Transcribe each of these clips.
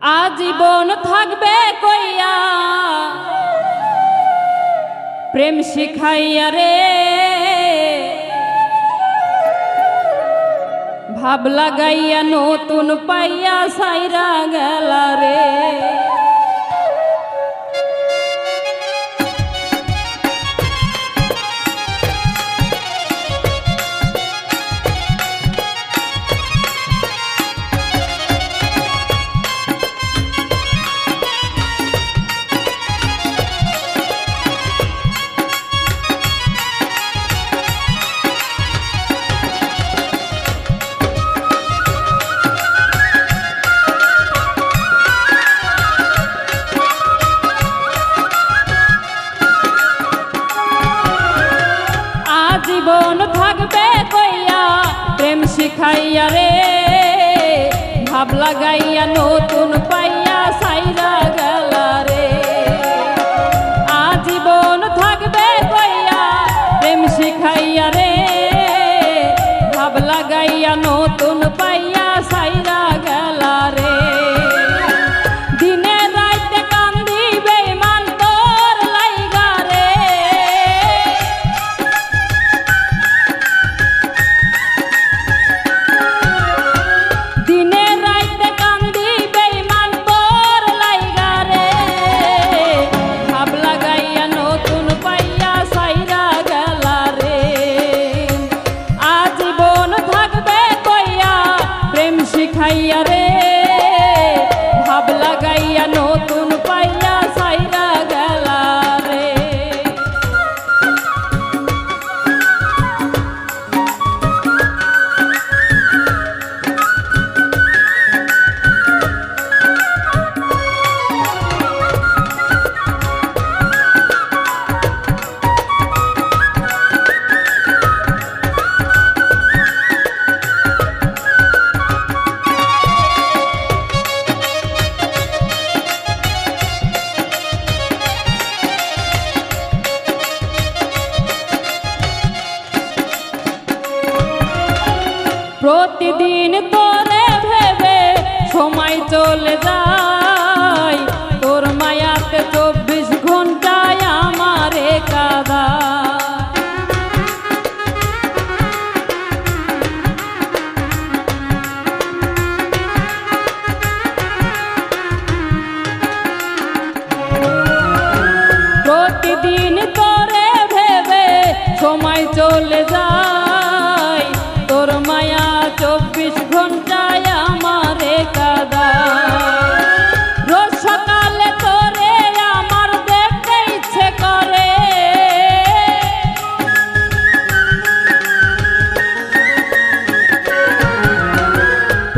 আজীবন থাকবে কইয়া প্রেম শিখাইয়া রে, ভাব লাগাইয়া নতুন পাইয়া সাইরা গেলা রে। জীবন থাকবে কইয়া প্রেম শিখাইয়া রে, ভাব লাগাইয়া নতুন পাইয়া সাইরা গেলা রে। আজীবন থাকবে কইয়া প্রেম শিখাইয়া রে, ভাব লাগাইয়া নতুন পাইয়া সাইরা গেলা রে। দিনে রাইতে কান্দি বেঈমান তোর লাইগা রে, দিনে রাইতে কান্দি বেঈমান তোর লাইগা রে। ভাব লাগাইয়া নতুন পাইয়া সাইরা গেলা রে। আজীবন থাকবে কইয়া প্রেম শিখাইয়া রে, ভাব লাগাইয়া নতুন পাইয়া সাইরা গেলা রে। প্রতিদিন তোরে ভেবে সময় চলে যায়, তোর মায়াতে 24 ঘন্টায় আমারে কাঁদায়। প্রতিদিন তোরে ভেবে সময় চলে যায়, তোর মায়া 24 ঘন্টায় আমারে কাঁদায়। রোজ সকালে তোরে আমার দেখতে ইচ্ছে করে,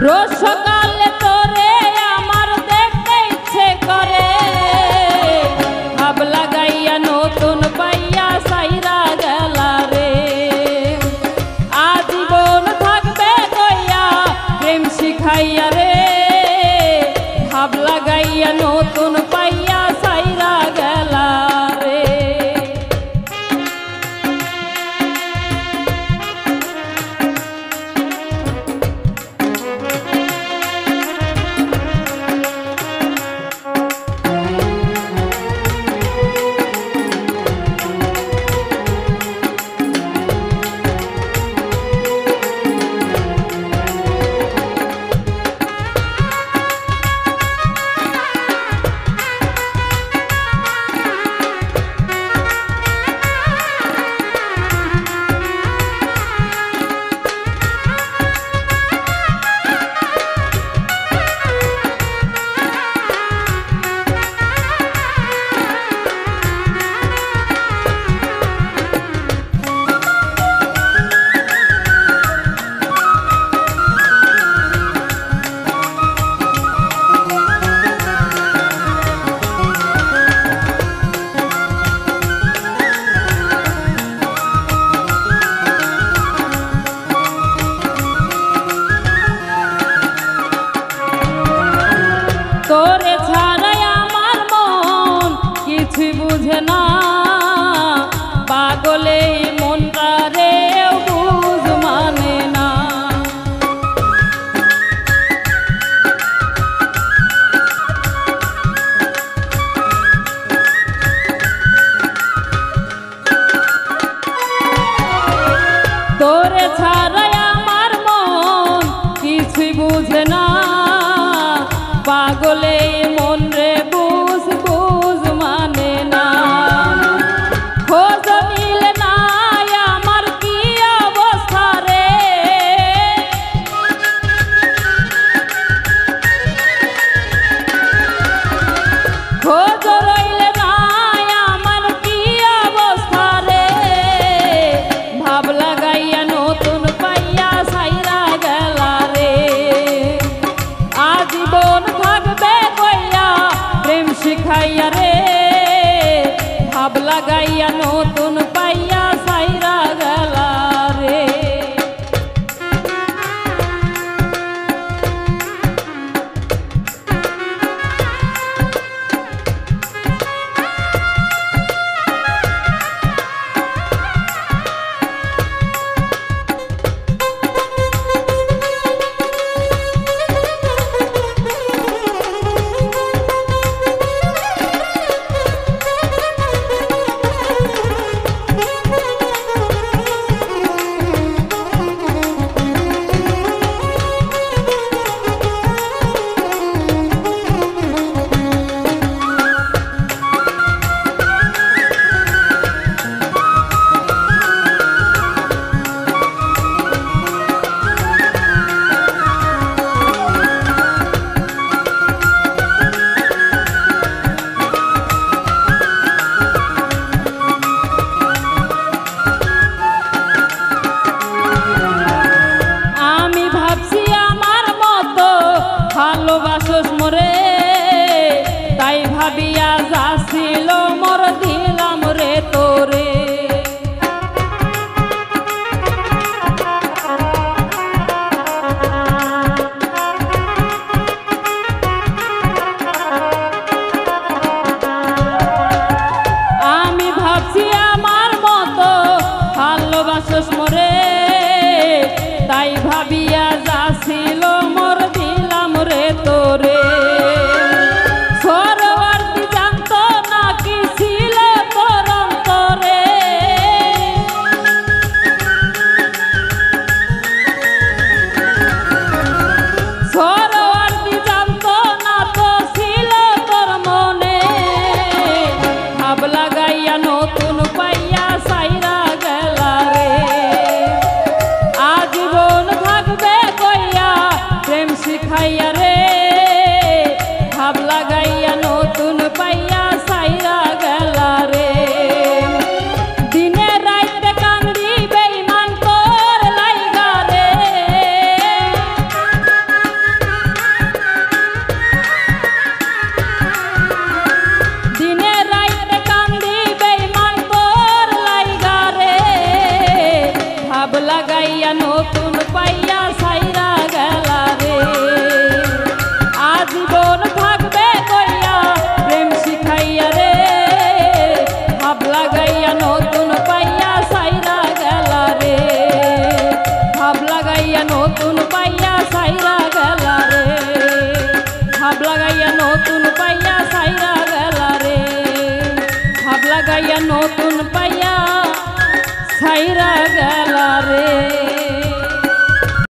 রোজ সকালে তোরে আমার দেখতে ইচ্ছে করে। ভাব লাগাইয়া নতুন পাইয়া সাইরা গেলা রে। আজীবন থাকবে কইয়া প্রেম শিখাইয়া রে, ভাব লাগাইয়া নতুন পাইয়া সাইরা গেলা রে। পাগলে মন রে বুঝ বুঝ মানে না খোঁজ মিলে না আমার কি অবস্থা রে খোঁজ রইলে না আমার কি অবস্থা রে ভাব লাগাইয়া নতুন পাইয়া সাইরা গেলা রে আজীবন থাকবে কইয়া প্রেম শিখাইয়া রে ভাব লাগাইয়া নতুন পাইয়া সাইরা গেলা রে ভালোবাসোস মোরে তাই ভাবিয়া যাছিল মোর দিলাম রে তোরে আমি ভাবছি আমার মতো ভালোবাসোস মোরে তাই ভাবিয়া যাছিল মোর দিলাম রে তোরে সরবর্তী জানতো না কি ছিল তোর অন্তরে সরবর্তী জানতো না তো ছিল তোর মনে ভাব লাগাইয়া নতুন পাইয়া সাইরা গেলা রে আজীবন থাকবে কইয়া প্রেম শিখাইয়া রে ভাব লাগাইয়া নতুন পাইয়া সাইরা গেলা রে দিনে রাইতে কান্দি বেঈমান তোর লাইগা রে দিনে রাইতে কান্দি বেঈমান তোর লাইগা রে ভাব লাগাইয়া নতুন পাইয়া সাইরা গেলা রে আজীবন থাকবে কইয়া প্রেম শিখাইয়া রে ভাব লাগাইয়া নতুন পাইয়া সাইরা গেলা রে ভাব লাগাইয়া নতুন পাইয়া সাইরা গেলা রে ভাব লাগাইয়া নতুন পাইয়া সাইরা গেলা রে ভাব লাগাইয়া নতুন পাইয়া সাইরা গেলা